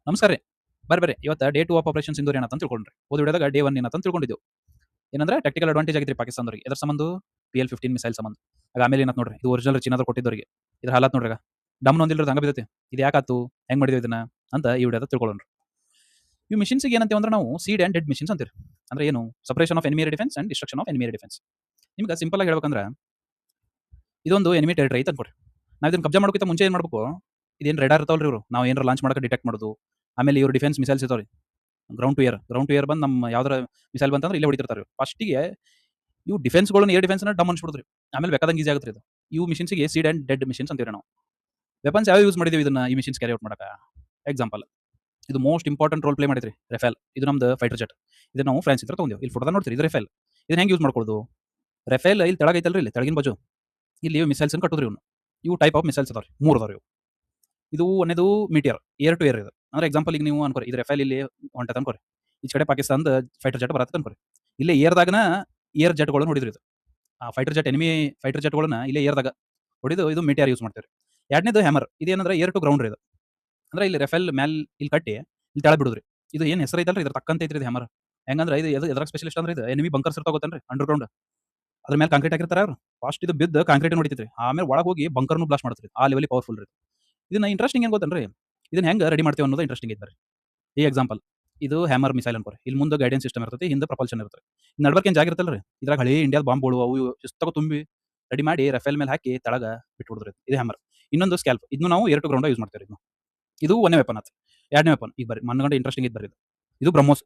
ನಮಸ್ಕಾರ ರೀ. ಬರ್ರಿ ಇವತ್ತು ಡೇ 2 ಆಫ್ ಆಪರೇಷನ್ ಸಿಂಧೂರ್ ಏನಂತ ತಿಳ್ಕೊಂಡ್ರಿ. ಹೋದ ವಿಡಿಯೋದಾಗ ಡೇ 1 ಏನಂತ ತಿಳ್ಕೊಂಡಿದ್ದೆವು. ಏನಂದ್ರೆ ಟೆಕ್ನಿಕಲ್ ಅಡ್ವಾಂಟೇಜ್ ಆಗಿತ್ರಿ ಪಾಕಿಸ್ತಾನದವ್ರಿಗೆ. ಎದ್ರ ಸಂಬಂಧ PL-15 ಮಿಸೈಲ್ ಸಂಬಂಧ. ಆಮೇಲೆ ಏನಂತ ನೋಡ್ರಿ, ಇದು ಒರಿಜಿನಲ್ ಚೀನಾದವ್ರು ಕೊಟ್ಟಿದ್ದವ್ರಿಗೆ. ಇದ್ರ ಹಾಲಾತ್ ನೋಡ್ರಿ ಈಗ. ಡಮ್ ಒಂದಿಲ್ರಿ ಹಂಗ ಬಿದ್ದೈತಿ. ಇದು ಯಾಕಾತು, ಹೆಂಗ್ ಮಾಡಿದ್ವಿ ಇದನ್ನ ಅಂತ ಈ ವಿಡಿಯೋದಾಗ ತಿಳ್ಕೊಳ್ಳೋಣ. ಈ ಮಿಷನ್ಸ್ಗೆ ಏನಂತೇವೆ ಅಂದ್ರೆ ನಾವು ಸೀಡ್ ಅಂಡ್ ಡೆಡ್ ಮಿಷನ್ಸ್ ಅಂತೀವಿ. ಅಂದ್ರೆ ಏನು, separation of enemy defence and destruction of enemy defence. ನಿಮ್ಗೆ ಸಿಂಪಲ್ ಆಗಿ ಹೇಳ್ಬೇಕಂದ್ರೆ ಇದೊಂದು ಎನಿಮಿ ಟೆರಿಟರಿ ಐತೆ ಅನ್ಕೊರಿ. ನಾವು ಇದನ್ನ ಕಬ್ಜಾ ಮಾಡೋಕ್ಕಿಂತ ಮುಂಚೆ ಏನು ಮಾಡ್ಬೇಕು, ಇದೇನು ರೆಡಾರ್ ಇರ್ತಾವಲ್ರಿ ಇವರು, ನಾವು ಏನಾರ ಲಾಂಚ್ ಮಾಡಕ್ಕೆ ಡಿಟೆಕ್ಟ್ ಮಾಡೋದು. ಆಮೇಲೆ ಇವ್ರು ಡಿಫೆನ್ಸ್ ಮಿಸೈಲ್ಸ್ ಇರ್ತಾವ್ರಿ, ಗ್ರೌಂಡ್ ಟು ಏರ್ ಬಂದು ನಮ್ಮ ಯಾವ್ದಾರ ಮಿಸೈಲ್ ಬಂತಂದ್ರೆ ಇಲ್ಲೇ ಹೊಡಿತಿರ್ತಾರೆ. ಫಸ್ಟಿಗೆ ಇವು ಡಿಫೆನ್ಸ್ಗಳನ್ನ ಏರ್ ಡಿಫೆನ್ಸ್ನ ಡಮ್ ಅನ್ಸ್ಬಿಡ್ರಿ. ಆಮೇಲೆ ಬೇಕಾದಂಗೆ ಈಸಿ ಆಗುತ್ತೆ ಇದು. ಇವು ಮಿಷನ್ಸ್ಗೆ ಸೀಡ್ ಅಂಡ್ ಡೆಡ್ ಮಿಷನ್ಸ್ ಅಂತೀವಿ ನಾವು. ವೆಪನ್ಸ್ ಯಾವ ಯೂಸ್ ಮಾಡಿದೀವಿ ಇದನ್ನ ಈ ಮಿಷನ್ಸ್ ಕ್ಯಾರಿ ಔಟ್ ಮಾಡಕ್ಕೆ. ಎಕ್ಸಾಂಪಲ್, ಇದು ಮೋಸ್ಟ್ ಇಂಪಾರ್ಟೆಂಟ್ ರೋಲ್ ಪ್ಲೇ ಮಾಡಿದ್ರಿ ರೆಫೇಲ್. ಇದು ನಮ್ದು ಫೈಟರ್ ಜೆಟ್. ಇದು ನಾವು ಫ್ರಾನ್ಸ್ ಇದ್ರ ತೊಗೊಂಡಿವಿ. ಇಲ್ಲಿ ಫೋಟೋದಾಗ ನೋಡ್ತೀರಿ, ಇದು ರೆಫೇಲ್. ಇದನ್ನ ಹೆಂಗೆ ಯೂಸ್ ಮಾಡ್ಕೊಳ್ಳೋದು. ರೆಫೇಲ್ ಇಲ್ಲಿ ತೆಳಗೈತಲ್ರಿ, ಇಲ್ಲಿ ತೆಳಗಿನ ಬಾಜು ಇಲ್ಲಿ ಮಿಸೈಲ್ಸ್ ಕಟ್ಟೋದ್ರಿ ಇವ್ನು. ಇವು ಟೈಪ್ ಆಫ್ ಮಿಸೈಲ್ಸ್ ಅದಾವ್ರಿ, 3 ಅದಾವ್ರಿ ಇವು. ಇದು ಒಂದೇದು ಮೀಟಿಯರ್, ಏರ್ ಟು ಏರ್ ಇದು. ಅಂದ್ರೆ ಎಕ್ಸಾಂಪಲ್ ಈಗ ನೀವು ಅನ್ಕೋರಿ, ಇದು ರೆಫೇಲ್ ಇಲ್ಲಿ ಹೊಂಟದ ಅನ್ಕೋರಿ. ಈ ಕಡೆ ಪಾಕಿಸ್ತಾನದ ಫೈಟರ್ ಜೆಟ್ ಬರತ್ತೆ ಅನ್ಕೋರಿ. ಇಲ್ಲೇ ಏರ್ದಾಗನ ಏರ್ ಜೆಟ್ಗಳನ್ನು ಹೊಡಿದ್ರಿ ಇದು. ಆ ಫೈಟರ್ ಜೆಟ್, ಎನಿಮಿ ಫೈಟರ್ ಜೆಟ್ಗಳನ್ನ ಇಲ್ಲೇ ಏರ್ದಾಗ ಹೊಡಿದು ಇದು ಮೀಟಿಯರ್ ಯೂಸ್ ಮಾಡ್ತೀವಿ. ಎರಡನೇದು ಹ್ಯಾಮರ್. ಇದೇನಂದ್ರೆ ಏರ್ ಟು ಗ್ರೌಂಡ್ ಇದು. ಅಂದ್ರೆ ಇಲ್ಲಿ ರೆಫೇಲ್ ಮ್ಯಾಲ್ ಇಲ್ಲಿ ಕಟ್ಟಿ ಇಲ್ಲಿ ತೆಳ ಬಿಡುದ್ರಿ. ಇದು ಏನು ಹೆಸರು ಐತಲ್ರಿ, ಇದ್ರ ತಕ್ಕಂತ ಐತ್ರಿ ಇದು ಹ್ಯಾಮರ್. ಹೆಂಗಂದ್ರೆ ಇದು ಎದ್ರ ಸ್ಪೆಷಲಿಸ್ಟ್ ಅಂದ್ರೆ ಇದು ಎನಿಮಿ ಬಂಕರ್ಸ್ ಇರ್ತಾವ ಗೊತ್ತೇನ್ರಿ, ಅಂಡರ್ ಗ್ರೌಂಡ್. ಅದ್ರ ಮೇಲೆ ಕಾಂಕ್ರೀಟ್ ಹಾಕಿರ್ತಾರ ಅವ್ರು. ಫಸ್ಟ್ ಇದು ಬಿದ್ದು ಕಾಂಕ್ರೀಟ್ ನೋಡಿತ್ರಿ, ಆಮೇಲೆ ಒಳಗೆ ಹೋಗಿ ಬಂಕರ್ನು ಬ್ಲಾಸ್ಟ್ ಮಾಡ್ತೀರಿ. ಆ ಲೆವೆಲ್ ಪವರ್ಫುಲ್ ರೀ. ಇದನ್ನ ಇಂಟ್ರೆಸ್ಟಿಂಗ್ ಏನು ಗೊತ್ತೇನ್ರಿ, ಇದನ್ನ ಹೆಂಗೆ ರೆಡಿ ಮಾಡ್ತೀವಿ ಅನ್ನೋದು ಇಂಟ್ರೆಸ್ಟಿಂಗ್ ಐತೆ. ಈ ಎಕ್ಸಾಂಪಲ್, ಇದು ಹ್ಯಾಮರ್ ಮಿಸೈಲ್ ಅನ್ಕೋರಿ. ಇಲ್ಲಿ ಮುಂದೆ ಗೈಡೆನ್ಸ್ ಸಿಸ್ಟಮ್ ಇರ್ತೈತಿ, ಹಿಂದೆ ಪ್ರಪಲ್ಷನ್ ಇರುತ್ತೆ. ನಡ್ಬರ್ಕ್ ಏನು ಜಾಗ ಇರ್ತಲ್ರಿ, ಇದ್ರಾಗ ಹಳೆ ಇಂಡಿಯಾದ ಬಾಂಬ್ಗಳು ಅವು ಇವು ಶಿಸ್ತಕ ತುಂಬಿ ರೆಡಿ ಮಾಡಿ ರಫೇಲ್ ಮೇಲೆ ಹಾಕಿ ತೆಳಗ ಬಿಟ್ಬಿಡುದ್ರಿ. ಇದು ಹ್ಯಾಮರ್. ಇನ್ನೊಂದು ಸ್ಕ್ಯಾಲ್ಪ್, ಇದನ್ನು ನಾವು ಏರ್ ಟು ಗ್ರೌಂಡ್ ಯೂಸ್ ಮಾಡ್ತೀವಿ. ಇದು ಒಂದೇ ವೆಪನ್ ಆಯ್ತು. ಎರಡನೇ ವೆಪನ್ ಈಗ ಬರ್ರಿ, ಮನಗಂಡ ಇಂಟ್ರೆಸ್ಟಿಂಗ್ ಐತೆ ಬರ್ರಿ. ಇದು ಬ್ರಹ್ಮೋಸ್.